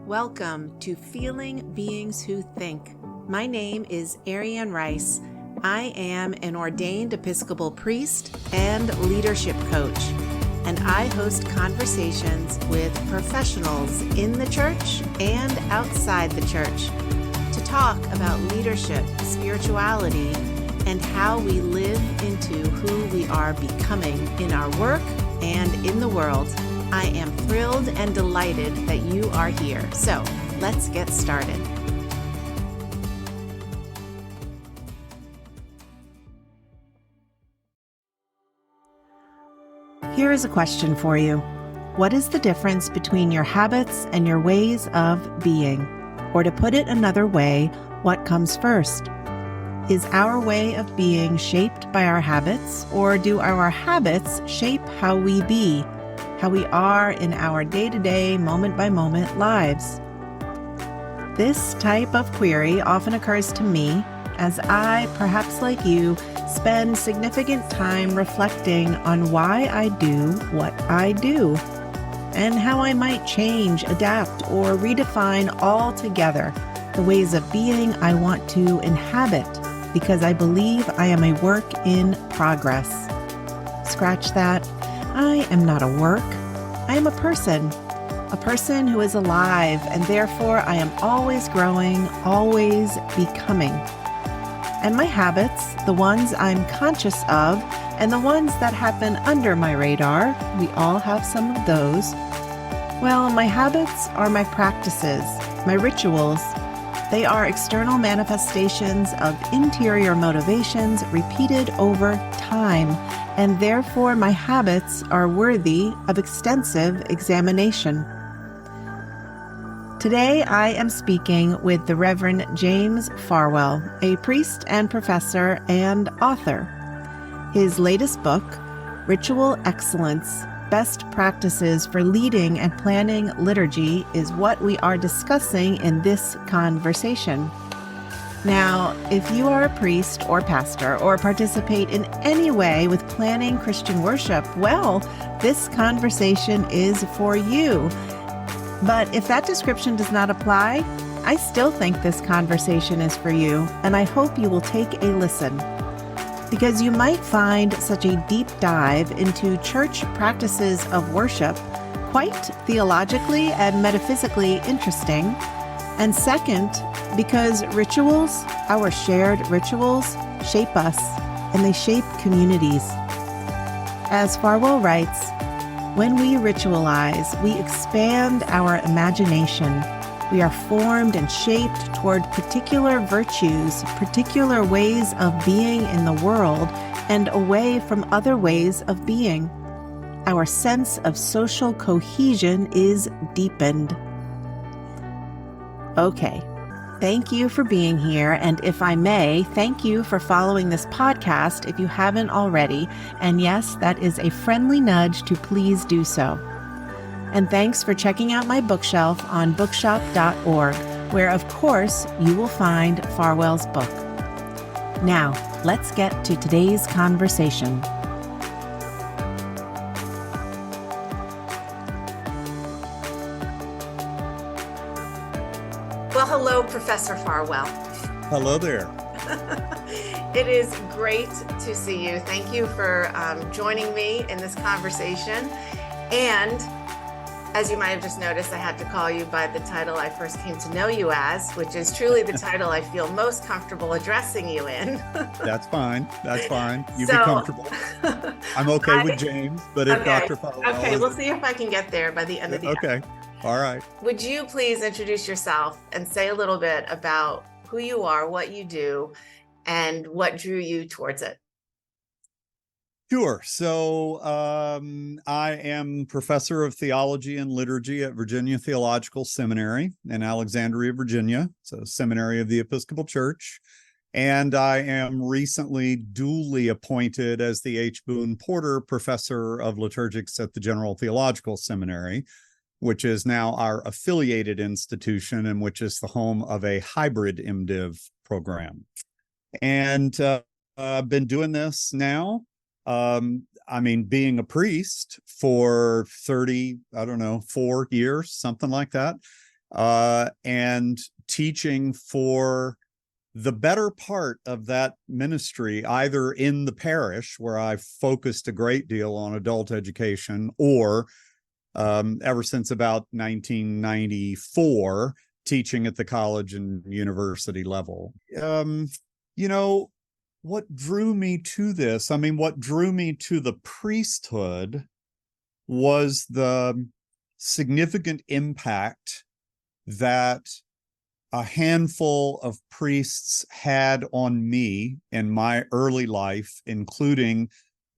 Welcome to Feeling Beings Who Think. My name is Ariane Rice. I am an ordained Episcopal priest and leadership coach, and I host conversations with professionals in the church and outside the church to talk about leadership, spirituality, and how we live into who we are becoming in our work and in the world. I am thrilled and delighted that you are here. So let's get started. Here is a question for you. What is the difference between your habits and your ways of being? Or to put it another way, what comes first? Is our way of being shaped by our habits, or do our habits shape how we be? How we are in our day-to-day, moment-by-moment lives? This type of query often occurs to me as I, perhaps like you, spend significant time reflecting on why I do what I do and how I might change, adapt, or redefine altogether the ways of being I want to inhabit because I believe I am a work in progress. Scratch that. I am not a work. I am a person who is alive, and therefore I am always growing, always becoming. And my habits, the ones I'm conscious of, and the ones that happen under my radar, we all have some of those. Well, my habits are my practices, my rituals. They are external manifestations of interior motivations repeated over time, and therefore my habits are worthy of extensive examination. Today I am speaking with the Reverend James Farwell, a priest and professor and author. His latest book, Ritual Excellence: Best Practices for Leading and Planning Liturgy, is what we are discussing in this conversation. Now, if you are a priest or pastor or participate in any way with planning Christian worship, well, this conversation is for you. But if that description does not apply, I still think this conversation is for you, and I hope you will take a listen. Because you might find such a deep dive into church practices of worship quite theologically and metaphysically interesting. And second, because rituals, our shared rituals, shape us, and they shape communities. As Farwell writes, when we ritualize, we expand our imagination. We are formed and shaped toward particular virtues, particular ways of being in the world, and away from other ways of being. Our sense of social cohesion is deepened. Okay, thank you for being here, and if I may, thank you for following this podcast if you haven't already, and yes, that is a friendly nudge to please do so. And thanks for checking out my bookshelf on bookshop.org, where of course you will find Farwell's book. Now, let's get to today's conversation. Well, hello, Professor Farwell. Hello there. It is great to see you. Thank you for joining me in this conversation. And as you might have just noticed, I had to call you by the title I first came to know you as, which is truly the title I feel most comfortable addressing you in. That's fine. That's fine. You be comfortable. I'm okay with James, but if Dr. Farwell Okay, we'll see if I can get there by the end of the Okay. All right. Would you please introduce yourself and say a little bit about who you are, what you do, and what drew you towards it? Sure. So I am professor of theology and liturgy at VirginiaTheological Seminary in Alexandria, Virginia. So seminary of the Episcopal Church. And I am recently duly appointed as the H. Boone Porter Professor of Liturgics at the GeneralTheological Seminary, which is now our affiliated institution and which is the home of a hybrid MDiv program. And I've been doing this now being a priest for 4 years, something like that. and teaching for the better part of that ministry, either in the parish where I focused a great deal on adult education, or ever since about 1994, teaching at the college and university level. What drew me to this? I mean, what drew me to the priesthood was the significant impact that a handful of priests had on me in my early life, including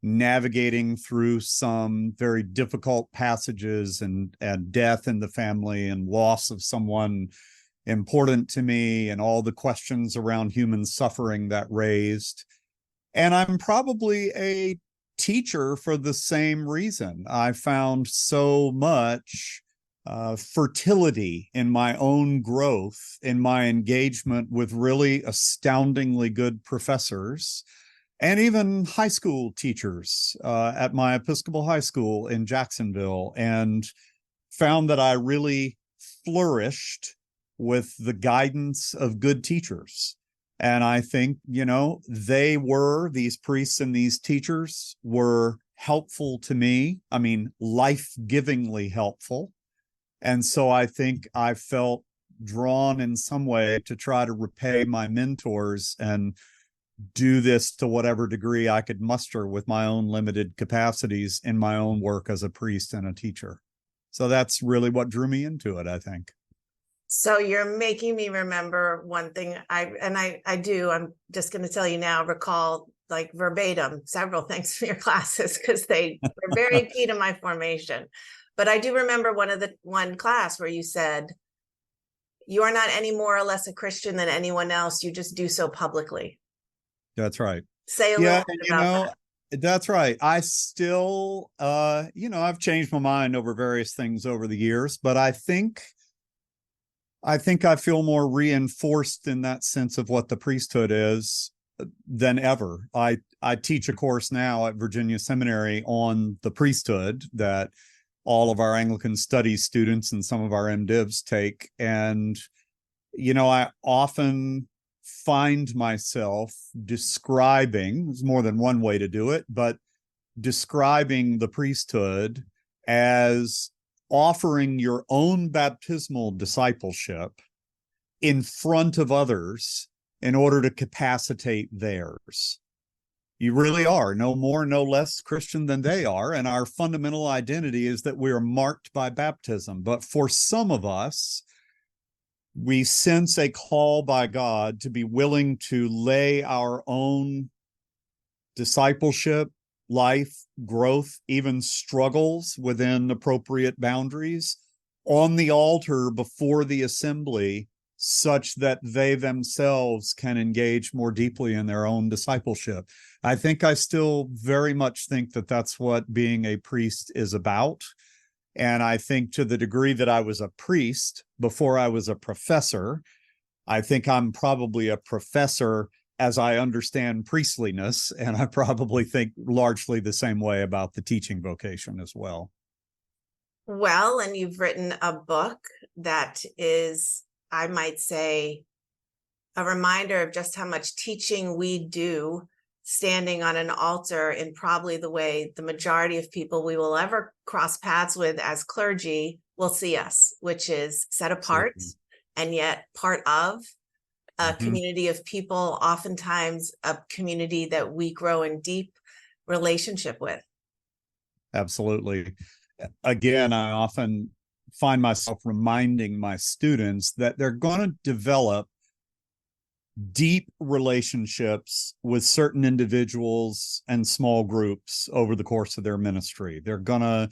navigating through some very difficult passages and death in the family and loss of someone important to me, and all the questions around human suffering that raised. And I'm probably a teacher for the same reason. I found so much fertility in my own growth, in my engagement with really astoundingly good professors, and even high school teachers at my Episcopal high school in Jacksonville, and found that I really flourished with the guidance of good teachers. And I think, these priests and these teachers were helpful to me. I mean, life-givingly helpful. And so I think I felt drawn in some way to try to repay my mentors and do this to whatever degree I could muster with my own limited capacities in my own work as a priest and a teacher. So that's really what drew me into it, I think. So you're making me remember one thing. I'm just going to tell you now, recall like verbatim several things from your classes, because they were very key to my formation. But I do remember one class where you said, you are not any more or less a Christian than anyone else. You just do so publicly. That's right. Say a little bit about that. That's right. I still, I've changed my mind over various things over the years, but I think I feel more reinforced in that sense of what the priesthood is than ever. I teach a course now at Virginia Seminary on the priesthood that all of our Anglican studies students and some of our MDivs take. And, I often find myself describing, there's more than one way to do it, but describing the priesthood as offering your own baptismal discipleship in front of others in order to capacitate theirs. You really are no more, no less Christian than they are. And our fundamental identity is that we are marked by baptism. But for some of us, we sense a call by God to be willing to lay our own discipleship, life, growth, even struggles within appropriate boundaries on the altar before the assembly, such that they themselves can engage more deeply in their own discipleship. I think I still very much think that that's what being a priest is about. And I think to the degree that I was a priest before I was a professor, I think I'm probably a professor as I understand priestliness, and I probably think largely the same way about the teaching vocation as well. Well, and you've written a book that is, I might say, a reminder of just how much teaching we do standing on an altar in probably the way the majority of people we will ever cross paths with as clergy will see us, which is set apart and yet part of a community of people, oftentimes a community that we grow in deep relationship with. Absolutely. Again, I often find myself reminding my students that they're going to develop deep relationships with certain individuals and small groups over the course of their ministry. They're going to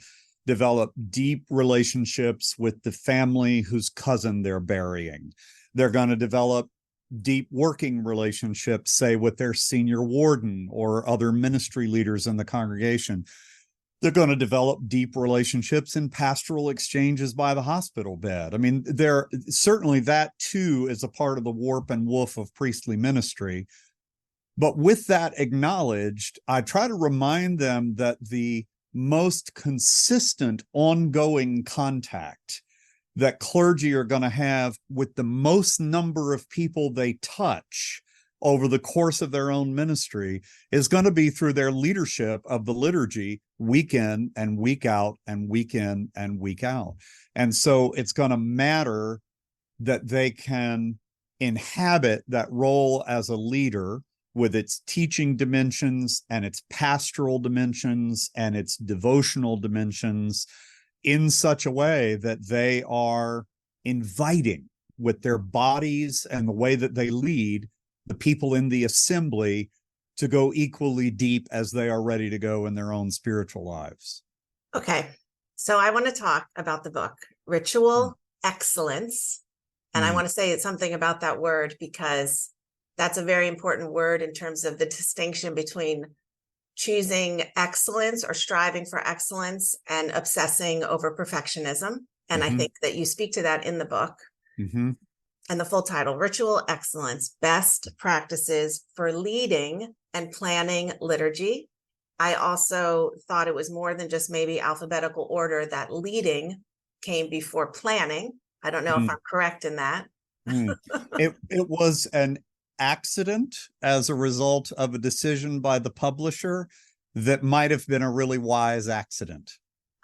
develop deep relationships with the family whose cousin they're burying. They're going to develop deep working relationships, say, with their senior warden or other ministry leaders in the congregation. They're going to develop deep relationships in pastoral exchanges by the hospital bed. I mean, there certainly that too is a part of the warp and woof of priestly ministry. But with that acknowledged, I try to remind them that the most consistent ongoing contact that clergy are going to have with the most number of people they touch over the course of their own ministry is going to be through their leadership of the liturgy week in and week out and week in and week out. And so it's going to matter that they can inhabit that role as a leader with its teaching dimensions and its pastoral dimensions and its devotional dimensions in such a way that they are inviting with their bodies and the way that they lead the people in the assembly to go equally deep as they are ready to go in their own spiritual lives. Okay, so I want to talk about the book, Ritual Excellence. And I want to say something about that word because that's a very important word in terms of the distinction between choosing excellence or striving for excellence and obsessing over perfectionism. And I think that you speak to that in the book. And the full title, Ritual Excellence, Best Practices for Leading and Planning Liturgy. I also thought it was more than just maybe alphabetical order, that leading came before planning. I don't know if I'm correct in that. It was an accident as a result of a decision by the publisher that might have been a really wise accident.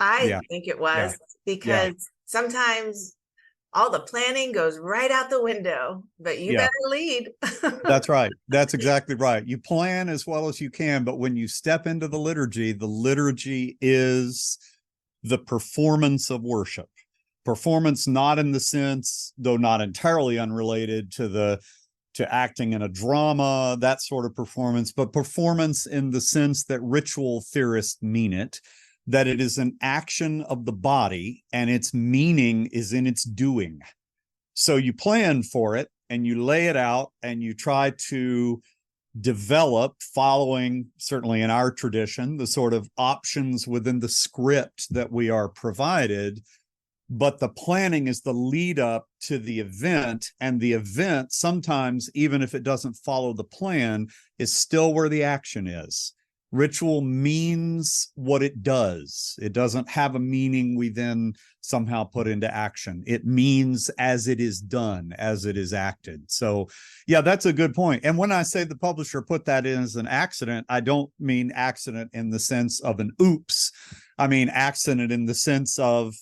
I think it was because sometimes all the planning goes right out the window, but you better lead. That's right. That's exactly right. You plan as well as you can, but when you step into the liturgy is the performance of worship. Performance not in the sense, though not entirely unrelated to acting in a drama, that sort of performance, but performance in the sense that ritual theorists mean it, that it is an action of the body and its meaning is in its doing. So you plan for it and you lay it out and you try to develop, following, certainly in our tradition, the sort of options within the script that we are provided. But the planning is the lead up to the event, and the event sometimes, even if it doesn't follow the plan, is still where the action is. Ritual means what it does. It doesn't have a meaning we then somehow put into action. It means as it is done, as it is acted. So yeah, that's a good point. And when I say the publisher put that in as an accident, I don't mean accident in the sense of an oops. I mean accident in the sense of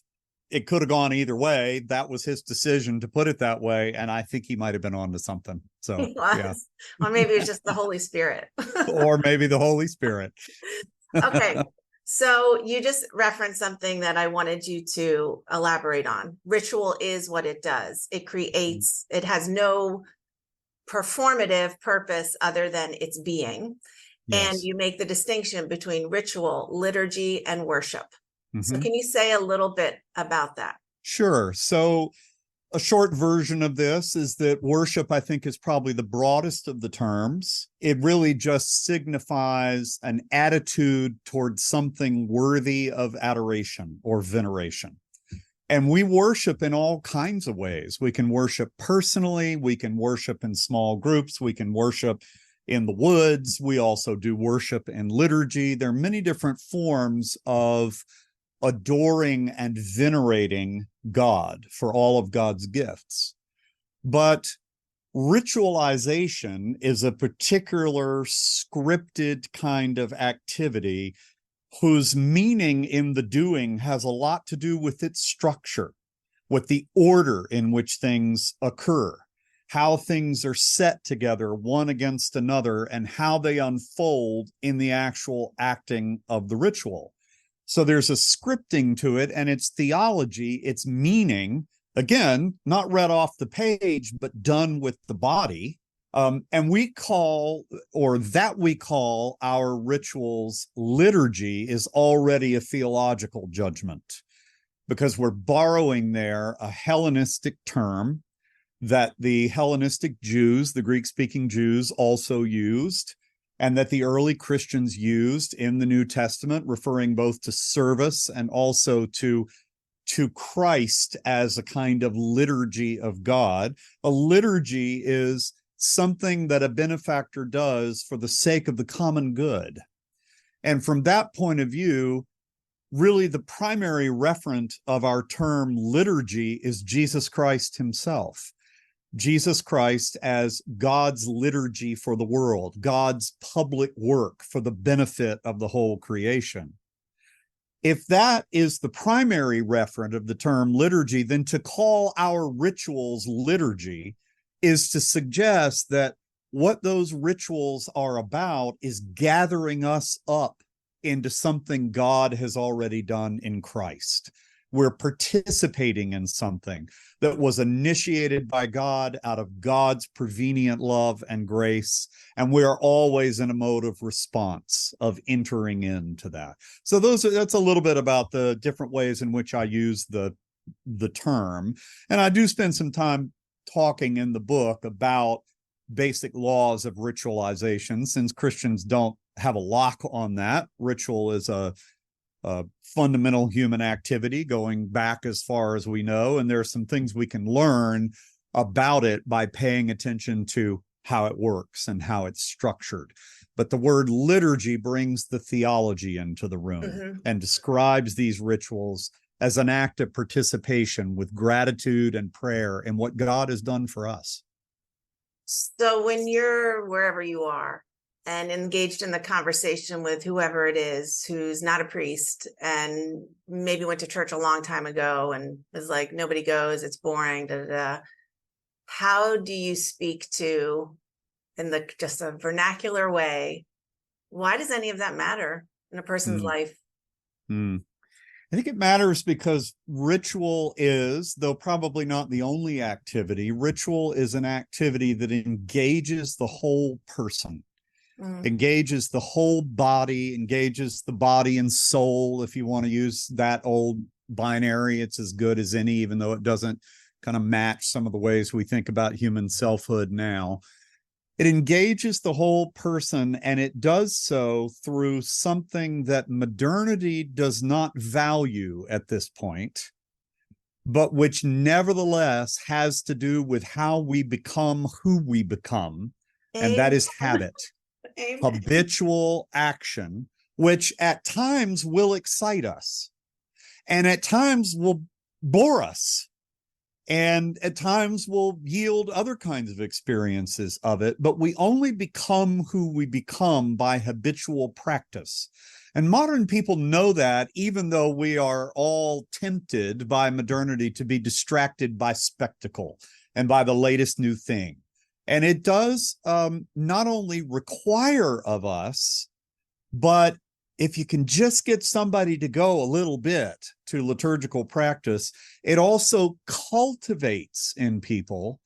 it could have gone either way. That was his decision to put it that way. And I think he might have been onto something. So, yeah. Or maybe it's just the Holy Spirit. Or maybe the Holy Spirit. Okay. So you just referenced something that I wanted you to elaborate on. Ritual is what it does. It creates, it has no performative purpose other than its being. Yes. And you make the distinction between ritual, liturgy, and worship. So can you say a little bit about that? Sure. So a short version of this is that worship, I think, is probably the broadest of the terms. It really just signifies an attitude towards something worthy of adoration or veneration. And we worship in all kinds of ways. We can worship personally. We can worship in small groups. We can worship in the woods. We also do worship in liturgy. There are many different forms of adoring and venerating God for all of God's gifts. But ritualization is a particular scripted kind of activity whose meaning in the doing has a lot to do with its structure, with the order in which things occur, how things are set together one against another, and how they unfold in the actual acting of the ritual. So there's a scripting to it, and its theology, its meaning, again, not read off the page, but done with the body. And we call our rituals liturgy is already a theological judgment, because we're borrowing there a Hellenistic term that the Hellenistic Jews, the Greek-speaking Jews, also used, and that the early Christians used in the New Testament, referring both to service and also to Christ as a kind of liturgy of God. A liturgy is something that a benefactor does for the sake of the common good. And from that point of view, really the primary referent of our term liturgy is Jesus Christ himself. Jesus Christ as God's liturgy for the world, God's public work for the benefit of the whole creation. If that is the primary referent of the term liturgy, then to call our rituals liturgy is to suggest that what those rituals are about is gathering us up into something God has already done in Christ. We're participating in something that was initiated by God out of God's prevenient love and grace, and we are always in a mode of response, of entering into that. So that's a little bit about the different ways in which I use the term, and I do spend some time talking in the book about basic laws of ritualization, since Christians don't have a lock on that. Ritual is a fundamental human activity going back as far as we know, and there are some things we can learn about it by paying attention to how it works and how it's structured. But the word liturgy brings the theology into the room and describes these rituals as an act of participation with gratitude and prayer in what God has done for us. So when you're wherever you are and engaged in the conversation with whoever it is who's not a priest and maybe went to church a long time ago and is like, nobody goes, it's boring, da, da, da. How do you speak to, in just a vernacular way, why does any of that matter in a person's life? I think it matters because ritual is, though probably not the only activity, ritual is an activity that engages the whole person. Engages the whole body, engages the body and soul. If you want to use that old binary, it's as good as any, even though it doesn't kind of match some of the ways we think about human selfhood now. It engages the whole person, and it does so through something that modernity does not value at this point, but which nevertheless has to do with how we become who we become, and that is habit. Habitual action, which at times will excite us and at times will bore us and at times will yield other kinds of experiences of it, but we only become who we become by habitual practice. And modern people know that, even though we are all tempted by modernity to be distracted by spectacle and by the latest new thing. And it does not only require of us, but if you can just get somebody to go a little bit to liturgical practice, it also cultivates in people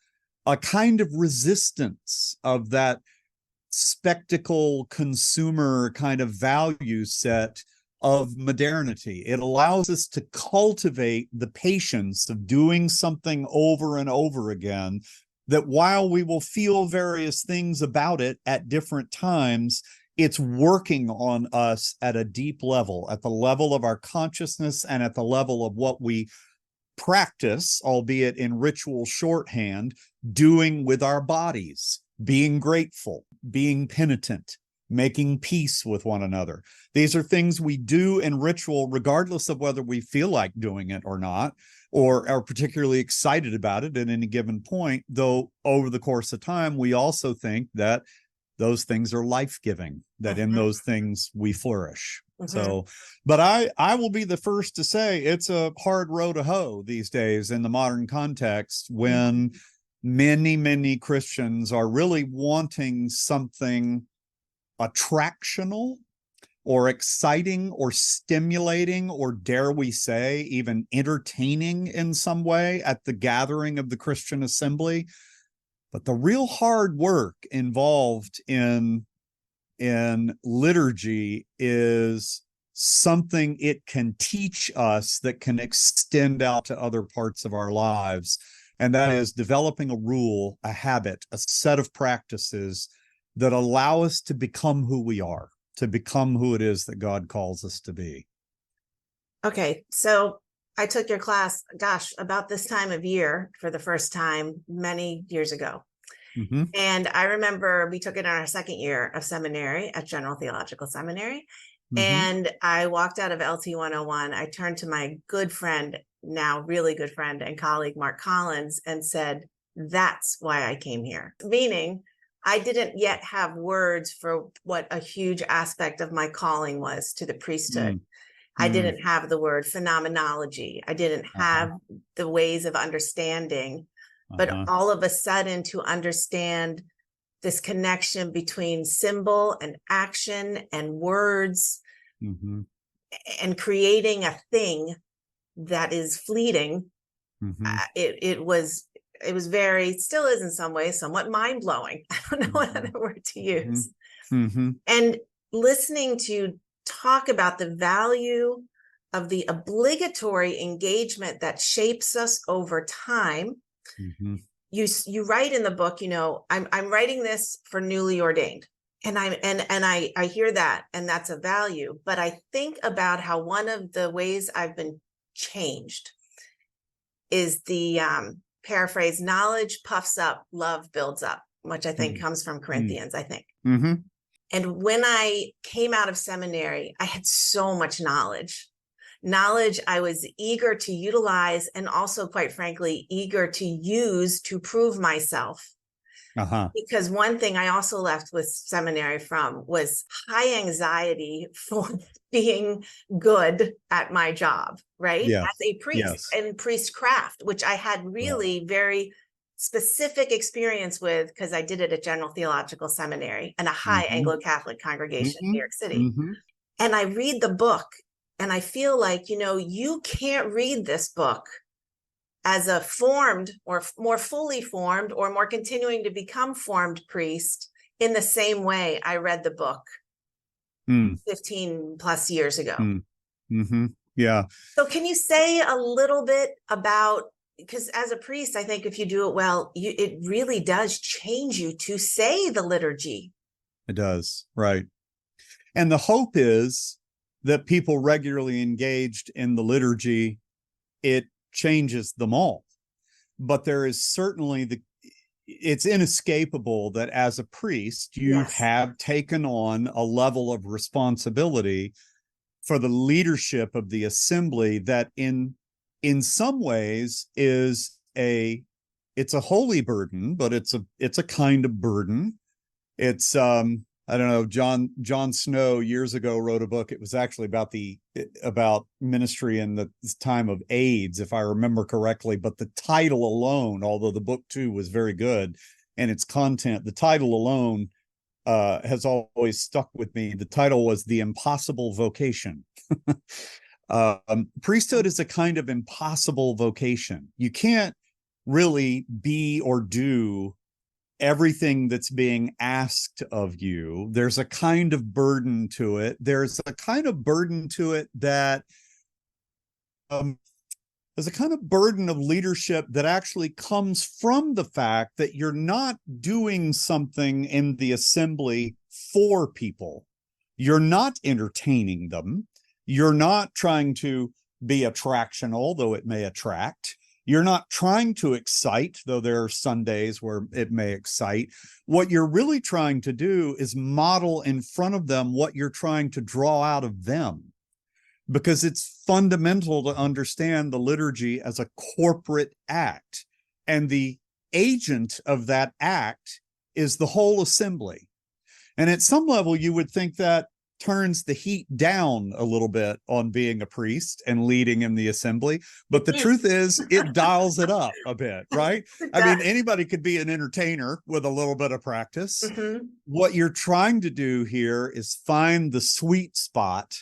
a kind of resistance of that spectacle consumer kind of value set of modernity. It allows us to cultivate the patience of doing something over and over again, that while we will feel various things about it at different times, it's working on us at a deep level, at the level of our consciousness and at the level of what we practice, albeit in ritual shorthand, doing with our bodies, being grateful, being penitent, making peace with one another. These are things we do in ritual, regardless of whether we feel like doing it or not, or are particularly excited about it at any given point, though over the course of time, we also think that those things are life-giving, that in those things we flourish. So, but I will be the first to say it's a hard row to hoe these days in the modern context, when many Christians are really wanting something attractional or exciting or stimulating, or dare we say even entertaining in some way at the gathering of the Christian assembly. But the real hard work involved in liturgy is something it can teach us that can extend out to other parts of our lives. And that is developing a rule, a habit, a set of practices that allow us to become who we are, to become who it is that God calls us to be. Okay, so I took your class, gosh, about this time of year for the first time many years ago. And I remember we took it in our second year of seminary at GeneralTheological Seminary. And I walked out of LT 101. I turned to my good friend, now really good friend and colleague, Mark Collins, and said, that's why I came here. Meaning, I didn't yet have words for what a huge aspect of my calling was to the priesthood. I didn't have the word phenomenology. I didn't have the ways of understanding, but all of a sudden to understand this connection between symbol and action and words and creating a thing that is fleeting. It was very, still is in some ways, somewhat mind-blowing. I don't know what other word to use. And listening to talk about the value of the obligatory engagement that shapes us over time. You write in the book, you know, I'm writing this for newly ordained. And I hear that, and that's a value. But I think about how one of the ways I've been changed is the paraphrase, knowledge puffs up, love builds up, which I think comes from Corinthians, I think. And when I came out of seminary, I had so much knowledge I was eager to utilize, and also, quite frankly, eager to use to prove myself. Because one thing I also left with seminary from was high anxiety for being good at my job, right? As a priest and priestcraft, which I had really very specific experience with because I did it at GeneralTheological Seminary and a high Anglo-Catholic congregation in New York City. And I read the book and I feel like, you know, you can't read this book as a formed or more fully formed or more continuing to become formed priest in the same way I read the book 15 plus years ago. Yeah. So can you say a little bit about, because as a priest, I think if you do it well, it really does change you to say the liturgy. It does, right. And the hope is that people regularly engaged in the liturgy, it changes them all. But there is certainly it's inescapable that as a priest, you have taken on a level of responsibility for the leadership of the assembly that in some ways it's a holy burden, but it's a kind of burden. It's I don't know, John Snow years ago wrote a book. It was actually about ministry in the time of AIDS, if I remember correctly. But the title alone, although the book too was very good, and its content, the title alone has always stuck with me. The title was The Impossible Vocation. Priesthood is a kind of impossible vocation. You can't really be or do everything that's being asked of you. There's a kind of burden to it. There's a kind of burden to it that there's a kind of burden of leadership that actually comes from the fact that you're not doing something in the assembly for people. You're not entertaining them. You're not trying to be attractional, though it may attract. You're not trying to excite, though there are Sundays where it may excite. What you're really trying to do is model in front of them what you're trying to draw out of them, because it's fundamental to understand the liturgy as a corporate act. And the agent of that act is the whole assembly. And at some level, you would think that turns the heat down a little bit on being a priest and leading in the assembly. But the truth is, it dials it up a bit, right? I mean, anybody could be an entertainer with a little bit of practice. What you're trying to do here is find the sweet spot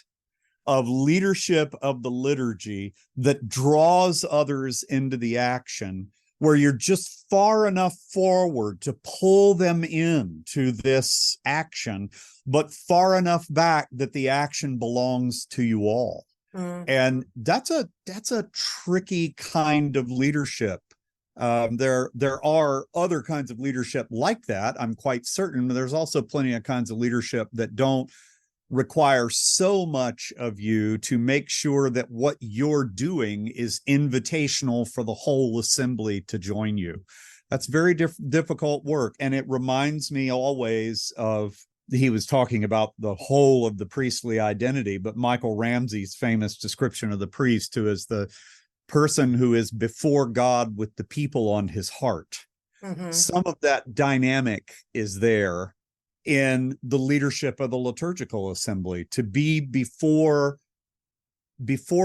of leadership of the liturgy that draws others into the action, where you're just far enough forward to pull them into this action, but far enough back that the action belongs to you all. And that's a tricky kind of leadership. There are other kinds of leadership like that, I'm quite certain. There's also plenty of kinds of leadership that don't require so much of you to make sure that what you're doing is invitational for the whole assembly to join you. That's very difficult work. And it reminds me always of he was talking about the whole of the priestly identity, but Michael Ramsey's famous description of the priest, who is the person who is before God with the people on his heart. Mm-hmm. Some of that dynamic is there in the leadership of the liturgical assembly, to be before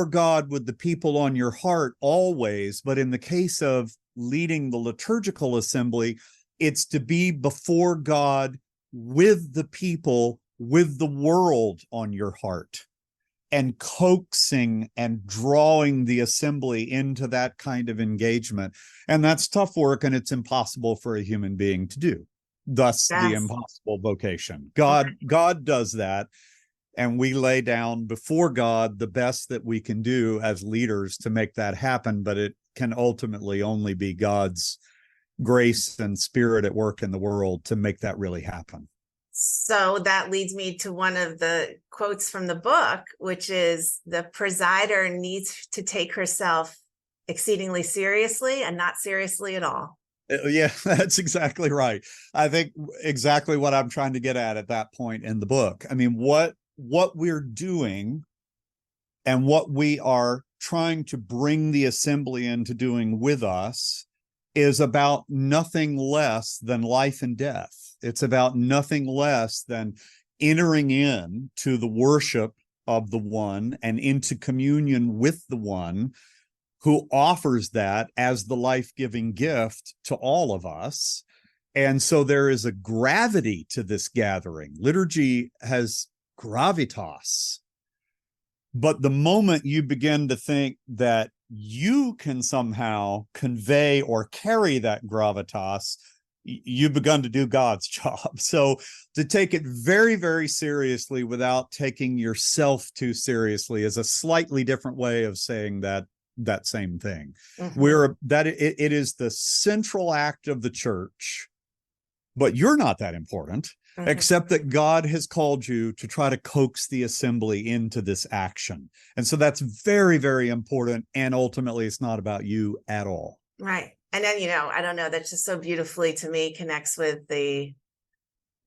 God with the people on your heart always. But in the case of leading the liturgical assembly, it's to be before God with the people, with the world on your heart, and coaxing and drawing the assembly into that kind of engagement. And that's tough work, and it's impossible for a human being to do. Thus, the impossible vocation. God does that, and we lay down before God the best that we can do as leaders to make that happen, but it can ultimately only be God's grace and spirit at work in the world to make that really happen. So that leads me to one of the quotes from the book, which is, the presider needs to take herself exceedingly seriously and not seriously at all. Yeah, that's exactly right. I think exactly what I'm trying to get at that point in the book. I mean, what we're doing and what we are trying to bring the assembly into doing with us is about nothing less than life and death. It's about nothing less than entering in to the worship of the one and into communion with the one who offers that as the life-giving gift to all of us. And so there is a gravity to this gathering. Liturgy has gravitas. But the moment you begin to think that you can somehow convey or carry that gravitas, you've begun to do God's job. So to take it very, very seriously without taking yourself too seriously is a slightly different way of saying that same thing. Mm-hmm. It is the central act of the church, but you're not that important. Mm-hmm. Except that God has called you to try to coax the assembly into this action. And so that's very, very important. And ultimately, it's not about you at all. Right. And then, I don't know, that's just so beautifully, to me, connects with the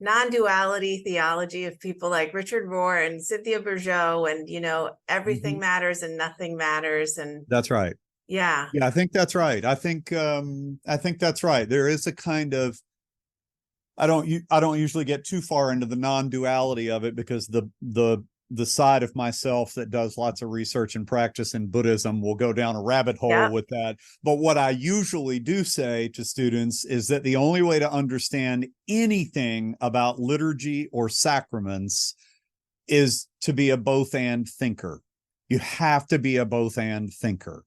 non-duality theology of people like Richard Rohr and Cynthia Bourgeault, and, everything matters and nothing matters. And that's right. Yeah. Yeah, I think that's right. I think that's right. There is a kind of, I don't usually get too far into the non-duality of it, because the side of myself that does lots of research and practice in Buddhism will go down a rabbit hole with that. But what I usually do say to students is that the only way to understand anything about liturgy or sacraments is to be a both-and thinker. You have to be a both-and thinker.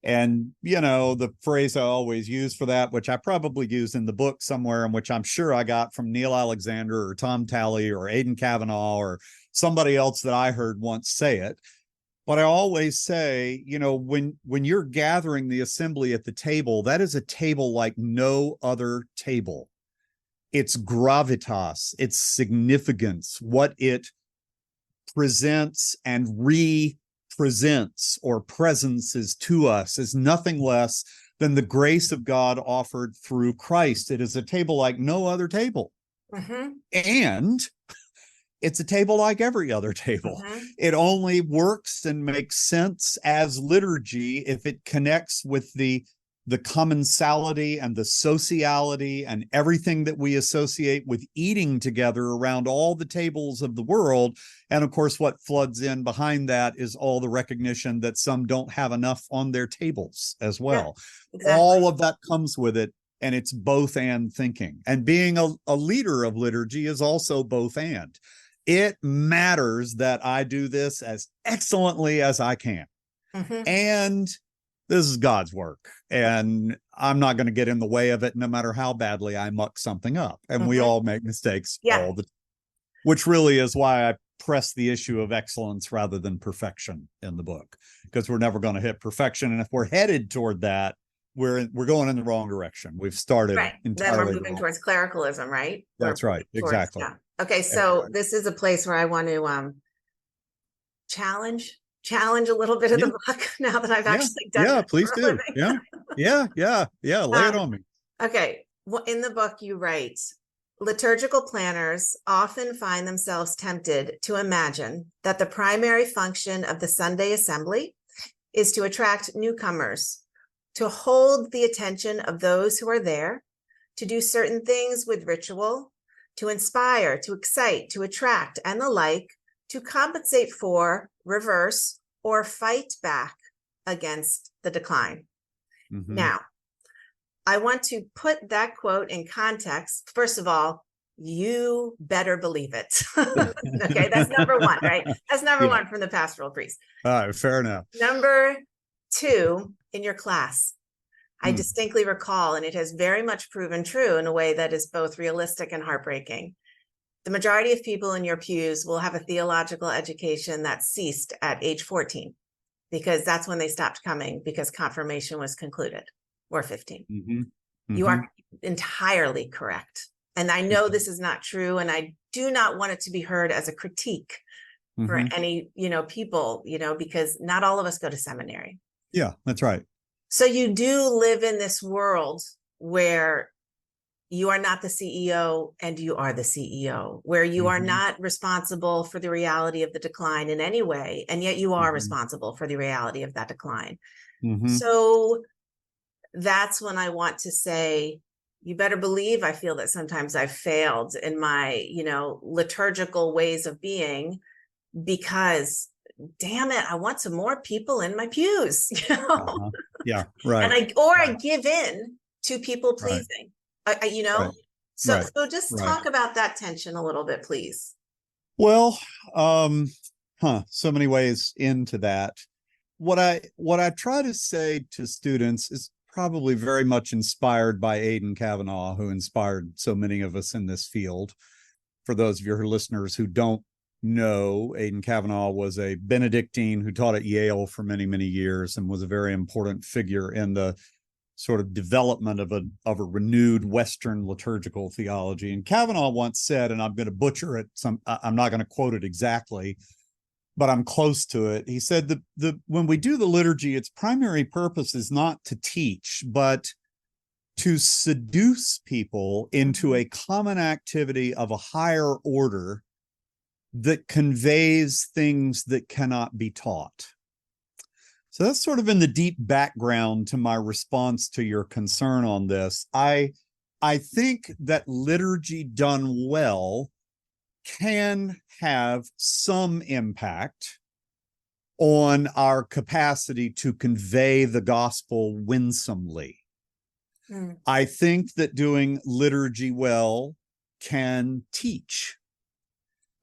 And, the phrase I always use for that, which I probably use in the book somewhere, and which I'm sure I got from Neil Alexander or Tom Talley or Aidan Kavanaugh or somebody else that I heard once say it. But I always say, when you're gathering the assembly at the table, that is a table like no other table. Its gravitas, its significance, what it presents and presents or presences to us is nothing less than the grace of God offered through Christ. It is a table like no other table. Mm-hmm. And it's a table like every other table. Mm-hmm. It only works and makes sense as liturgy if it connects with the commensality and the sociality and everything that we associate with eating together around all the tables of the world. And of course, what floods in behind that is all the recognition that some don't have enough on their tables as well. Yeah, exactly. All of that comes with it, and it's both and thinking. And being a leader of liturgy is also both and. It matters that I do this as excellently as I can. Mm-hmm. And this is God's work, and I'm not going to get in the way of it, no matter how badly I muck something up. And we all make mistakes all the time, which really is why I press the issue of excellence rather than perfection in the book, because we're never going to hit perfection. And if we're headed toward that, we're going in the wrong direction. We've started entirely then we're moving towards clericalism, right? That's right. Exactly. Okay, so this is a place where I want to challenge a little bit of the book now that I've actually done it. Yeah, please do. Yeah. Lay it on me. Okay. Well, in the book you write, liturgical planners often find themselves tempted to imagine that the primary function of the Sunday assembly is to attract newcomers, to hold the attention of those who are there, to do certain things with ritual, to inspire, to excite, to attract, and the like, to compensate for, reverse, or fight back against the decline. Mm-hmm. Now, I want to put that quote in context. First of all, you better believe it. Okay, that's number one, right? That's number one from the pastoral priest. All right, fair enough. Number two, in your class, I distinctly recall, and it has very much proven true in a way that is both realistic and heartbreaking. The majority of people in your pews will have a theological education that ceased at age 14, because that's when they stopped coming because confirmation was concluded, or 15. Mm-hmm. Mm-hmm. You are entirely correct. And I know this is not true, and I do not want it to be heard as a critique for any, people, because not all of us go to seminary. Yeah, that's right. So you do live in this world where you are not the CEO and you are the CEO, where you are not responsible for the reality of the decline in any way, and yet you are responsible for the reality of that decline. So that's when I want to say, you better believe I feel that sometimes I've failed in my, liturgical ways of being, because damn it, I want some more people in my pews, Yeah, right. And I give in to people pleasing, Right. So just talk about that tension a little bit, please. Well, so many ways into that. What I try to say to students is probably very much inspired by Aidan Kavanaugh, who inspired so many of us in this field. For those of your listeners who don't know, Aidan Kavanaugh was a Benedictine who taught at Yale for many, many years and was a very important figure in the sort of development of a renewed Western liturgical theology. And Kavanaugh once said, and I'm going to butcher it, I'm not going to quote it exactly, but I'm close to it. He said that when we do the liturgy, its primary purpose is not to teach, but to seduce people into a common activity of a higher order that conveys things that cannot be taught. So that's sort of in the deep background to my response to your concern on this. I think that liturgy done well can have some impact on our capacity to convey the gospel winsomely. I think that doing liturgy well can teach.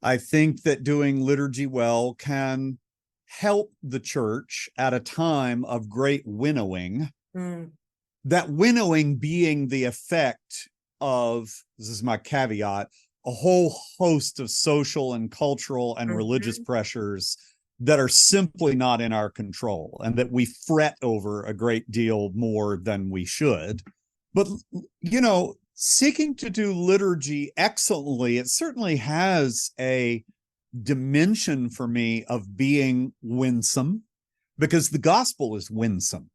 I think that doing liturgy well can help the church at a time of great winnowing, that winnowing being the effect of, this is my caveat, a whole host of social and cultural and religious pressures that are simply not in our control and that we fret over a great deal more than we should. But, seeking to do liturgy excellently, it certainly has a dimension for me of being winsome, because the gospel is winsome,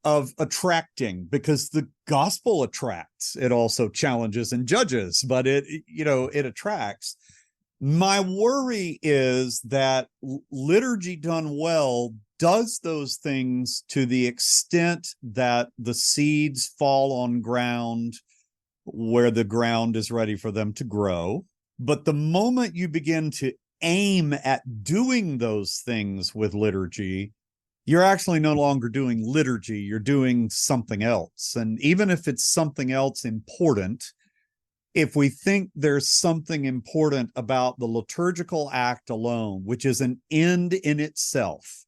of attracting, because the gospel attracts. It also challenges and judges, but it attracts. My worry is that liturgy done well does those things to the extent that the seeds fall on ground where the ground is ready for them to grow. But the moment you begin to aim at doing those things with liturgy, you're actually no longer doing liturgy, you're doing something else. And even if it's something else important, if we think there's something important about the liturgical act alone, which is an end in itself,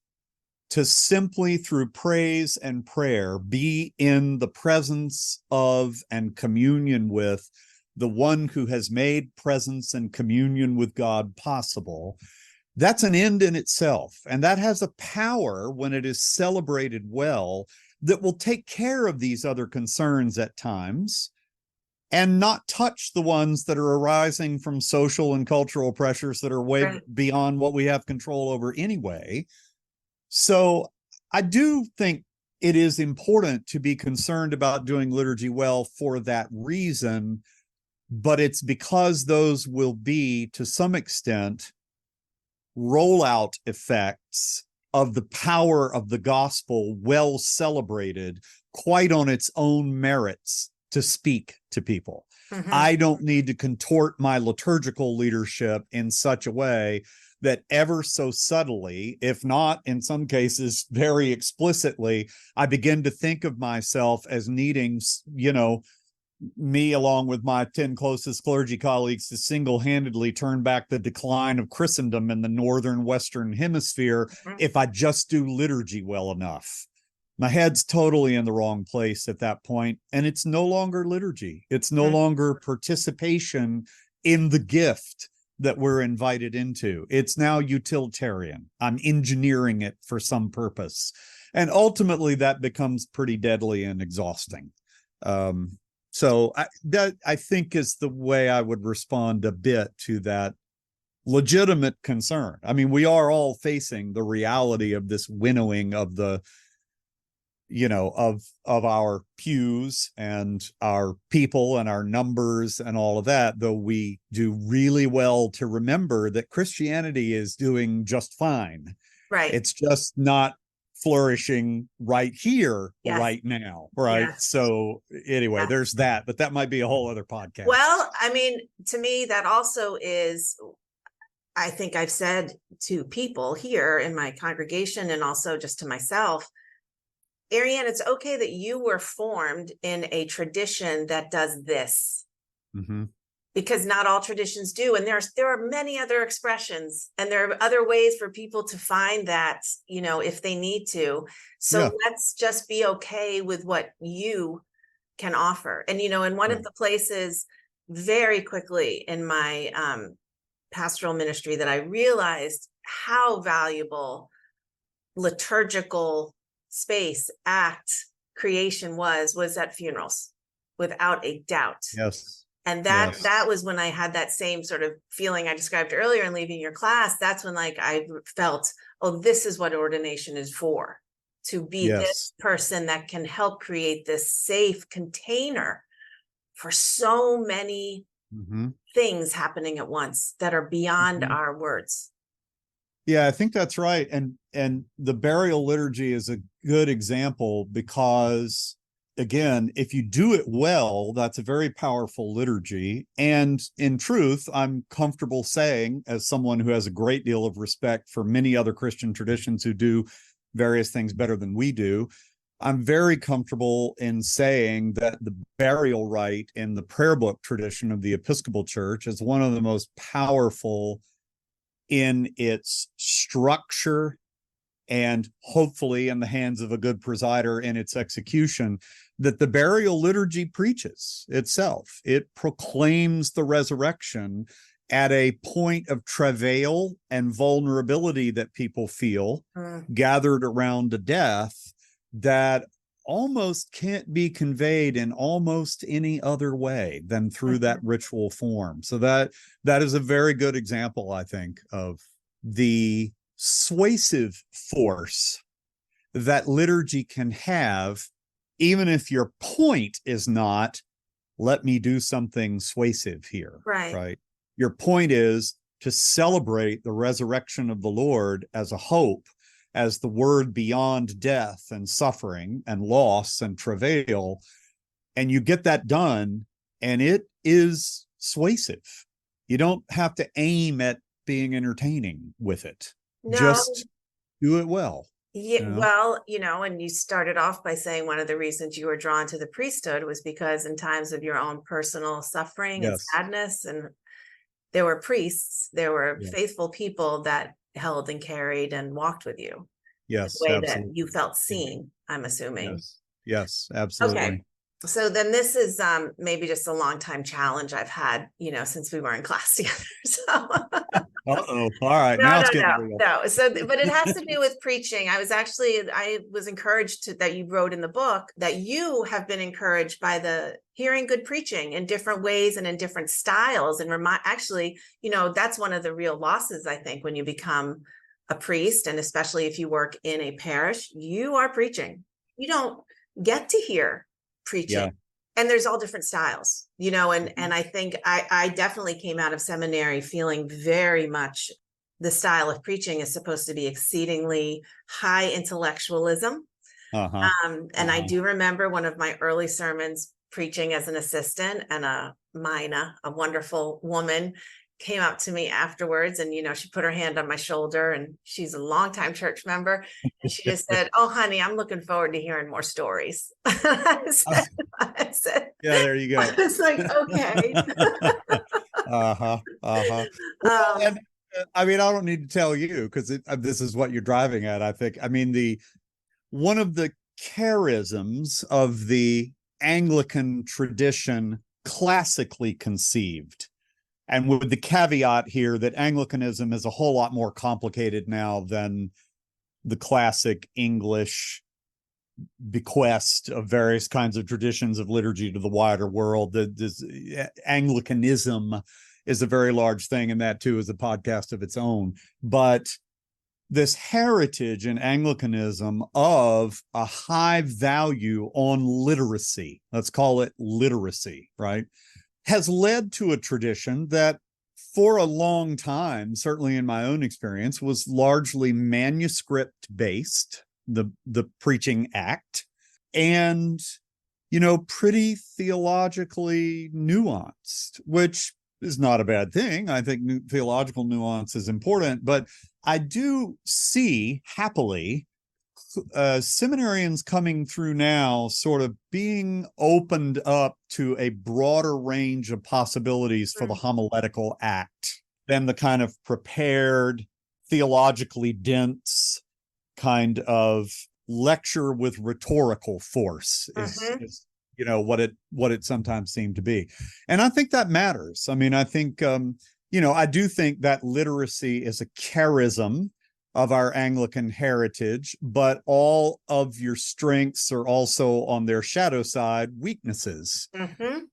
to simply through praise and prayer be in the presence of and communion with the one who has made presence and communion with God possible, that's an end in itself. And that has a power when it is celebrated well that will take care of these other concerns at times and not touch the ones that are arising from social and cultural pressures that are way beyond what we have control over anyway. So I do think it is important to be concerned about doing liturgy well for that reason. but it's because those will be, to some extent, rollout effects of the power of the gospel, well celebrated, quite on its own merits, to speak to people. Mhm. I don't need to contort my liturgical leadership in such a way that ever so subtly, if not in some cases very explicitly, I begin to think of myself as needing, me along with my 10 closest clergy colleagues to single-handedly turn back the decline of Christendom in the northern Western hemisphere if I just do liturgy well enough. My head's totally in the wrong place at that point, and it's no longer liturgy. It's no longer participation in the gift that we're invited into. It's now utilitarian. I'm engineering it for some purpose. And ultimately that becomes pretty deadly and exhausting. So that I think is the way I would respond a bit to that legitimate concern. I mean, we are all facing the reality of this winnowing of the, of our pews and our people and our numbers and all of that, though we do really well to remember that Christianity is doing just fine. Right. It's just not flourishing right here, right now, right? Yes. So anyway, there's that, but that might be a whole other podcast. Well, I mean, to me, that also is, I think I've said to people here in my congregation and also just to myself, Ariane, it's okay that you were formed in a tradition that does this. Because not all traditions do. And there are many other expressions, and there are other ways for people to find that, if they need to. So let's just be okay with what you can offer. And, in one of the places very quickly in my pastoral ministry that I realized how valuable liturgical space, act, creation was at funerals, without a doubt. Yes. And that was when I had that same sort of feeling I described earlier in leaving your class. That's when I felt, oh, this is what ordination is for, to be this person that can help create this safe container for so many things happening at once that are beyond our words. Yeah, I think that's right. And the burial liturgy is a good example because, again, if you do it well, that's a very powerful liturgy. And in truth, I'm comfortable saying, as someone who has a great deal of respect for many other Christian traditions who do various things better than we do, I'm very comfortable in saying that the burial rite in the prayer book tradition of the Episcopal Church is one of the most powerful in its structure, and hopefully in the hands of a good presider in its execution, that the burial liturgy preaches itself. It proclaims the resurrection at a point of travail and vulnerability that people feel gathered around a death that almost can't be conveyed in almost any other way than through that ritual form. So that is a very good example, I think, of the suasive force that liturgy can have, even if your point is not, let me do something suasive here. Right. Your point is to celebrate the resurrection of the Lord as a hope, as the word beyond death and suffering and loss and travail. And you get that done, and it is suasive. You don't have to aim at being entertaining with it. No. Just do it well. Yeah, well, and you started off by saying one of the reasons you were drawn to the priesthood was because in times of your own personal suffering and sadness, and there were priests, there were faithful people that held and carried and walked with you. Yes, the way absolutely. that you felt seen, I'm assuming. Yes, absolutely. Okay. So then this is maybe just a long time challenge I've had, since we were in class together. So all right. Now it's getting real. No. So, but it has to do with preaching. I was encouraged that you wrote in the book that you have been encouraged by the hearing good preaching in different ways and in different styles. And actually, that's one of the real losses, I think, when you become a priest, and especially if you work in a parish, you are preaching. You don't get to hear preaching. And there's all different styles, and I think I definitely came out of seminary feeling very much the style of preaching is supposed to be exceedingly high intellectualism. And I do remember one of my early sermons preaching as an assistant, and a wonderful woman, came up to me afterwards, and she put her hand on my shoulder, and she's a longtime church member, and she just said, "Oh, honey, I'm looking forward to hearing more stories." I said, yeah, there you go. I was like, okay. Well, and I mean, I don't need to tell you, because this is what you're driving at, I think. I mean, one of the charisms of the Anglican tradition, classically conceived, and with the caveat here that Anglicanism is a whole lot more complicated now than the classic English bequest of various kinds of traditions of liturgy to the wider world. This Anglicanism is a very large thing, and that too is a podcast of its own. But this heritage in Anglicanism of a high value on literacy, let's call it literacy, right, has led to a tradition that for a long time, certainly in my own experience, was largely manuscript based, the preaching act, and pretty theologically nuanced, which is not a bad thing. I think theological nuance is important, but I do see happily seminarians coming through now sort of being opened up to a broader range of possibilities for the homiletical act than the kind of prepared, theologically dense kind of lecture with rhetorical force is what it sometimes seemed to be. And I think that matters. I mean, I think I do think that literacy is a charism of our Anglican heritage, but all of your strengths are also on their shadow side weaknesses.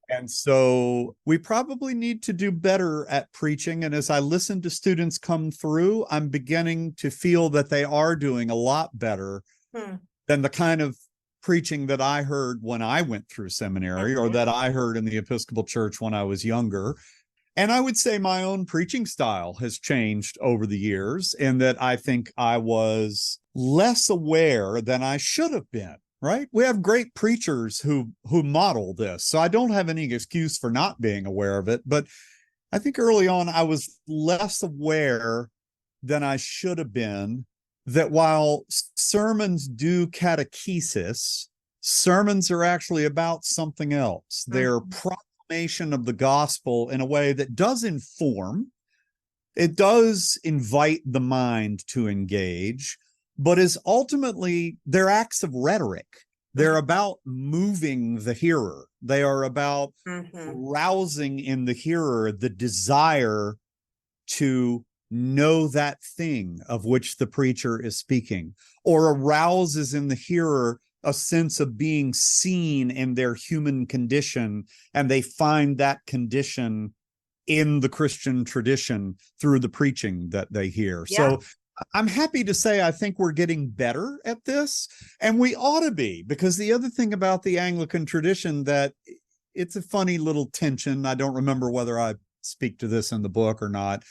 And so we probably need to do better at preaching. And as I listen to students come through, I'm beginning to feel that they are doing a lot better than the kind of preaching that I heard when I went through seminary, or that I heard in the Episcopal Church when I was younger. And I would say my own preaching style has changed over the years, in that I think I was less aware than I should have been, right? We have great preachers who model this, so I don't have any excuse for not being aware of it. But I think early on I was less aware than I should have been that while sermons do catechesis, sermons are actually about something else. They're proclamation of the gospel in a way that does inform, it does invite the mind to engage, but is ultimately, they're acts of rhetoric. They're about moving the hearer. They are about rousing in the hearer the desire to know that thing of which the preacher is speaking, or arouses in the hearer a sense of being seen in their human condition, and they find that condition in the Christian tradition through the preaching that they hear. So I'm happy to say I think we're getting better at this, and we ought to be, because the other thing about the Anglican tradition, that it's a funny little tension. I don't remember whether I speak to this in the book or not,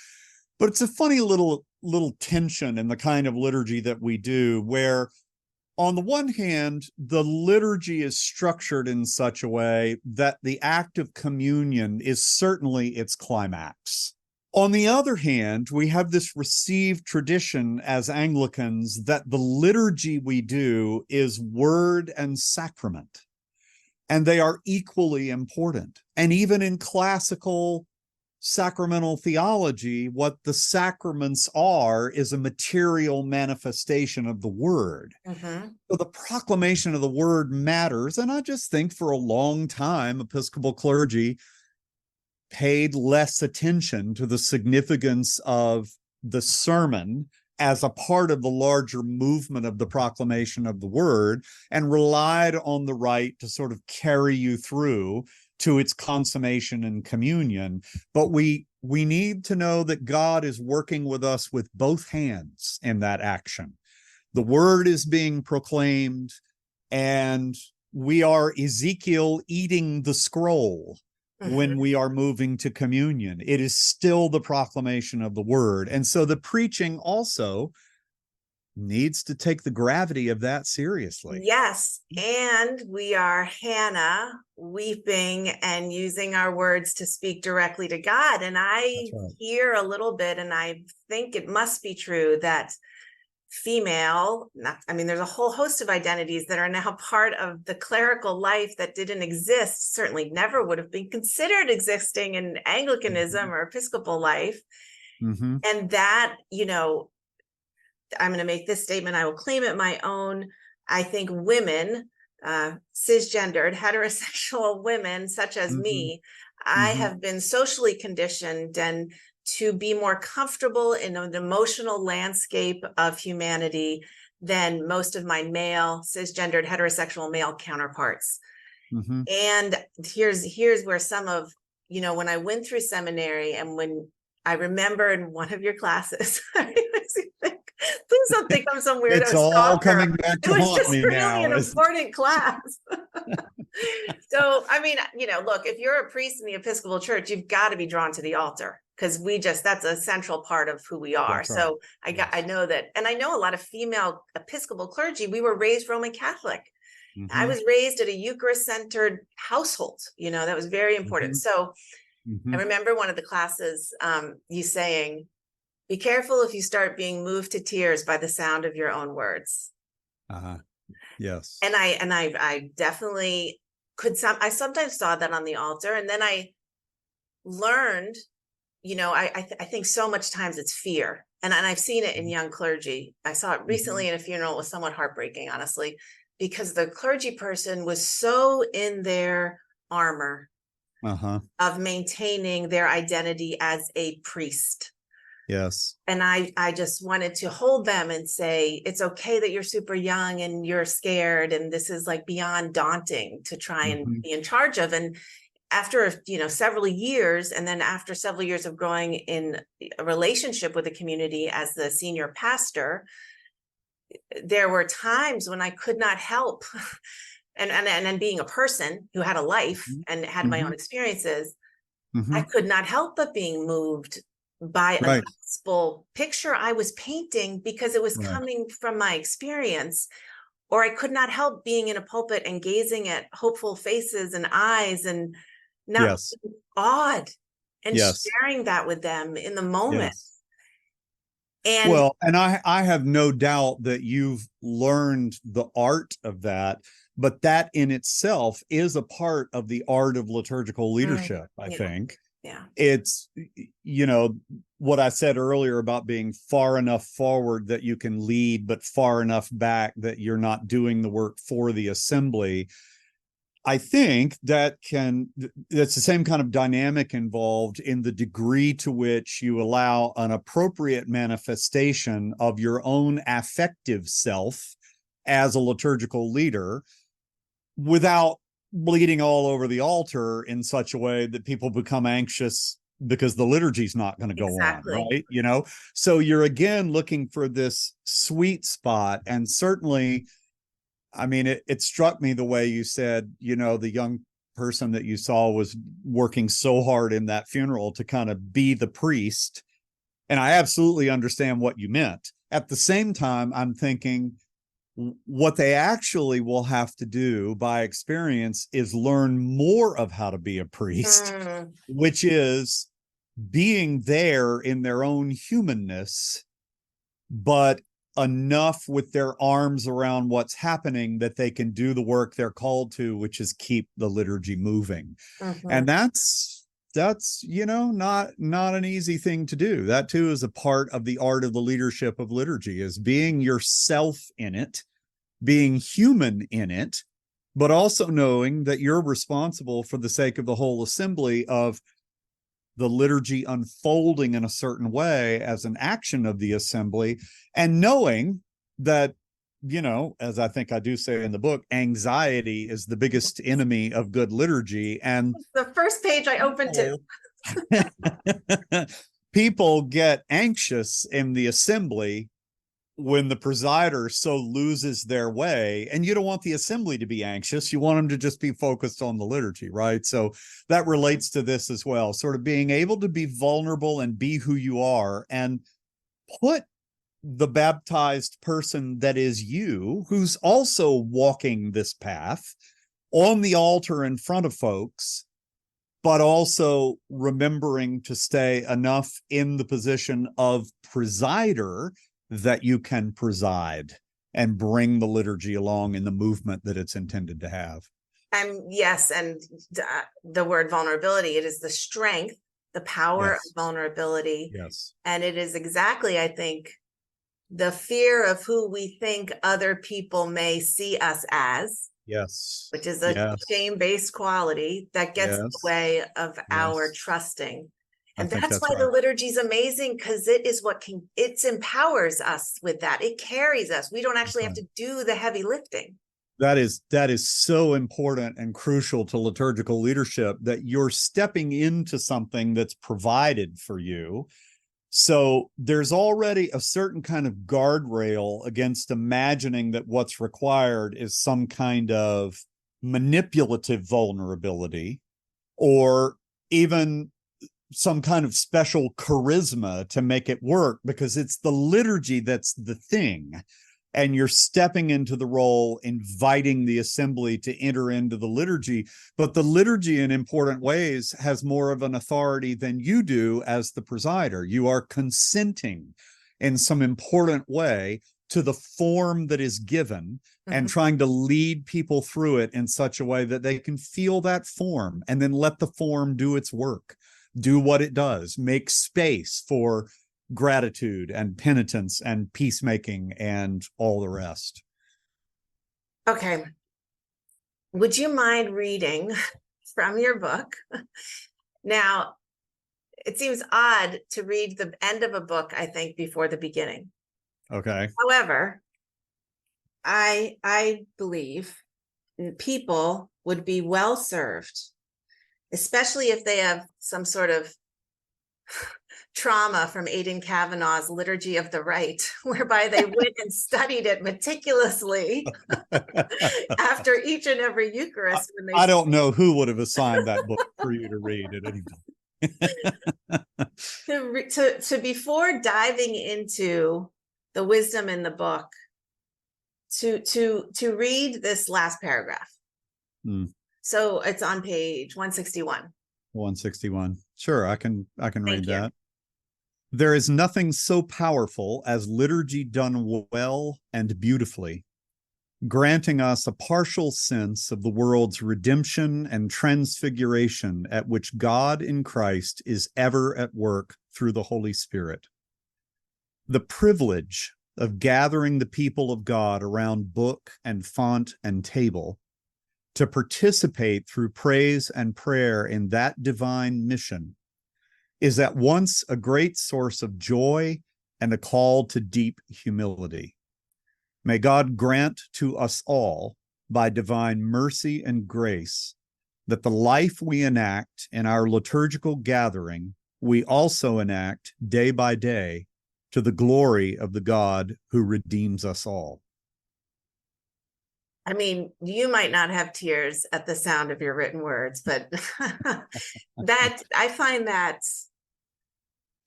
but it's a funny little tension in the kind of liturgy that we do, where on the one hand, the liturgy is structured in such a way that the act of communion is certainly its climax. On the other hand, we have this received tradition as Anglicans that the liturgy we do is word and sacrament, and they are equally important. And even in classical sacramental theology, what the sacraments are is a material manifestation of the word. So the proclamation of the word matters. And I just think for a long time, Episcopal clergy paid less attention to the significance of the sermon as a part of the larger movement of the proclamation of the word, and relied on the rite to sort of carry you through to its consummation and communion. But we need to know that God is working with us with both hands in that action. The word is being proclaimed, and we are Ezekiel eating the scroll when Mhm. we are moving to communion. It is still the proclamation of the word. And so the preaching also needs to take the gravity of that seriously. Yes, and we are Hannah weeping and using our words to speak directly to God. And I That's right. hear a little bit, and I think it must be true that female, there's a whole host of identities that are now part of the clerical life that didn't exist, certainly never would have been considered existing in Anglicanism or Episcopal life. Mm-hmm. And that, I'm going to make this statement, I will claim it my own. I think women, cisgendered, heterosexual women, such as me, I have been socially conditioned and to be more comfortable in an emotional landscape of humanity than most of my male, cisgendered, heterosexual male counterparts. And here's where some of, when I went through seminary and when I remember in one of your classes, please don't think I'm some weirdo It's all stalker. coming back to It was haunt just me really now. an important class. So, look, if you're a priest in the Episcopal Church, you've got to be drawn to the altar because that's a central part of who we are. That's right. So I know that, and I know a lot of female Episcopal clergy, we were raised Roman Catholic. I was raised at a Eucharist-centered household, that was very important. So I remember one of the classes, you saying, be careful if you start being moved to tears by the sound of your own words. Yes. And I definitely I sometimes saw that on the altar. And then I learned, I think so much times it's fear. And I've seen it in young clergy. I saw it recently in a funeral. It was somewhat heartbreaking, honestly, because the clergy person was so in their armor of maintaining their identity as a priest. Yes. And I just wanted to hold them and say, it's okay that you're super young and you're scared. And this is like beyond daunting to try and be in charge of. And after, several years, and then after several years of growing in a relationship with the community as the senior pastor, there were times when I could not help. And being a person who had a life and had my own experiences, I could not help but being moved by a gospel picture I was painting because it was coming from my experience. Or I could not help being in a pulpit and gazing at hopeful faces and eyes and not being awed and sharing that with them in the moment. And I have no doubt that you've learned the art of that, but that in itself is a part of the art of liturgical leadership, I think. Yeah. It's, what I said earlier about being far enough forward that you can lead, but far enough back that you're not doing the work for the assembly. I think that's the same kind of dynamic involved in the degree to which you allow an appropriate manifestation of your own affective self as a liturgical leader without bleeding all over the altar in such a way that people become anxious because the liturgy's not going to go on, right? So you're again looking for this sweet spot. And certainly, it struck me the way you said, the young person that you saw was working so hard in that funeral to kind of be the priest. And I absolutely understand what you meant. At the same time, I'm thinking what they actually will have to do by experience is learn more of how to be a priest, which is being there in their own humanness, but enough with their arms around what's happening that they can do the work they're called to, which is keep the liturgy moving. And that's not an easy thing to do. That too is a part of the art of the leadership of liturgy, is being yourself in it, being human in it, but also knowing that you're responsible for the sake of the whole assembly of the liturgy unfolding in a certain way as an action of the assembly, and knowing that, as I think I do say in the book, anxiety is the biggest enemy of good liturgy. And the first page I opened to. People get anxious in the assembly when the presider so loses their way, and you don't want the assembly to be anxious, you want them to just be focused on the liturgy, right? So that relates to this as well, sort of being able to be vulnerable and be who you are, and put the baptized person that is you, who's also walking this path, on the altar in front of folks, but also remembering to stay enough in the position of presider that you can preside and bring the liturgy along in the movement that it's intended to have. Yes, and the word vulnerability, it is the strength, the power Yes. of vulnerability. Yes. And it is exactly, I think, the fear of who we think other people may see us as. Yes. Which is a shame-based quality that gets in the way of our trusting. And that's why the liturgy is amazing, because it is it empowers us with that. It carries us. We don't actually have to do the heavy lifting. That is so important and crucial to liturgical leadership, that you're stepping into something that's provided for you. So there's already a certain kind of guardrail against imagining that what's required is some kind of manipulative vulnerability, or even some kind of special charisma to make it work, because it's the liturgy that's the thing. And you're stepping into the role, inviting the assembly to enter into the liturgy. But the liturgy, in important ways, has more of an authority than you do as the presider. You are consenting in some important way to the form that is given, and trying to lead people through it in such a way that they can feel that form, and then let the form do its work, do what it does, make space for gratitude and penitence and peacemaking and all the rest. Okay. Would you mind reading from your book? Now, it seems odd to read the end of a book, I think, before the beginning. Okay. However, I believe people would be well served, especially if they have some sort of trauma from Aidan Kavanaugh's Liturgy of the Right, whereby they went and studied it meticulously after each and every Eucharist. When they I don't know who would have assigned that book for you to read at any time. to before diving into the wisdom in the book, to read this last paragraph. So it's on page 161. 161. Sure, I can read that. There is nothing so powerful as liturgy done well and beautifully, granting us a partial sense of the world's redemption and transfiguration, at which God in Christ is ever at work through the Holy Spirit. The privilege of gathering the people of God around book and font and table, to participate through praise and prayer in that divine mission, is at once a great source of joy and a call to deep humility. May God grant to us all, by divine mercy and grace, that the life we enact in our liturgical gathering, we also enact day by day to the glory of the God who redeems us all. I mean, you might not have tears at the sound of your written words, but that I find that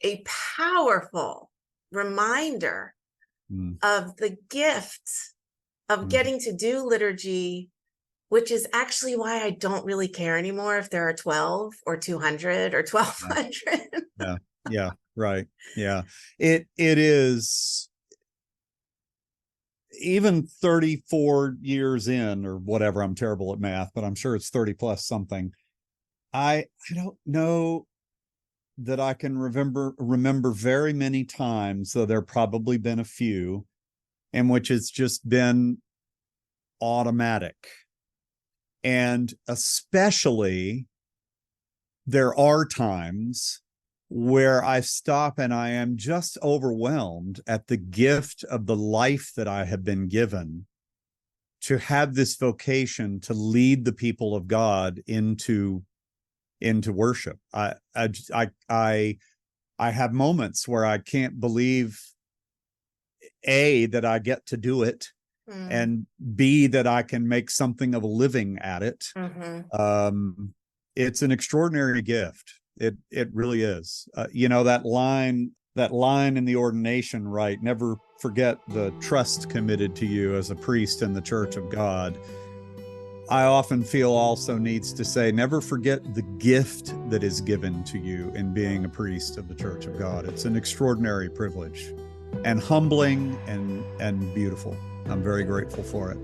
a powerful reminder of the gift of getting to do liturgy, which is actually why I don't really care anymore if there are 12 or 200 or 1,200. Yeah, right. Yeah, it is. Even 34 years in, or whatever, I'm terrible at math, but I'm sure it's 30 plus something. I don't know that I can remember very many times, though there probably been a few, in which it's just been automatic. And especially there are times where I stop and I am just overwhelmed at the gift of the life that I have been given to have this vocation to lead the people of God into worship. I have moments where I can't believe A, that I get to do it, and B, that I can make something of a living at it. It's an extraordinary gift. It really is. That line in the ordination rite, never forget the trust committed to you as a priest in the Church of God. I often feel also needs to say, never forget the gift that is given to you in being a priest of the Church of God. It's an extraordinary privilege, and humbling and beautiful. I'm very grateful for it.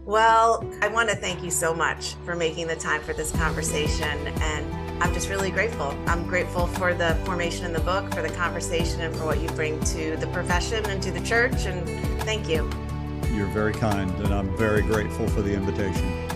Well, I want to thank you so much for making the time for this conversation, and I'm just really grateful. I'm grateful for the formation in the book, for the conversation, and for what you bring to the profession and to the church, and thank you. You're very kind, and I'm very grateful for the invitation.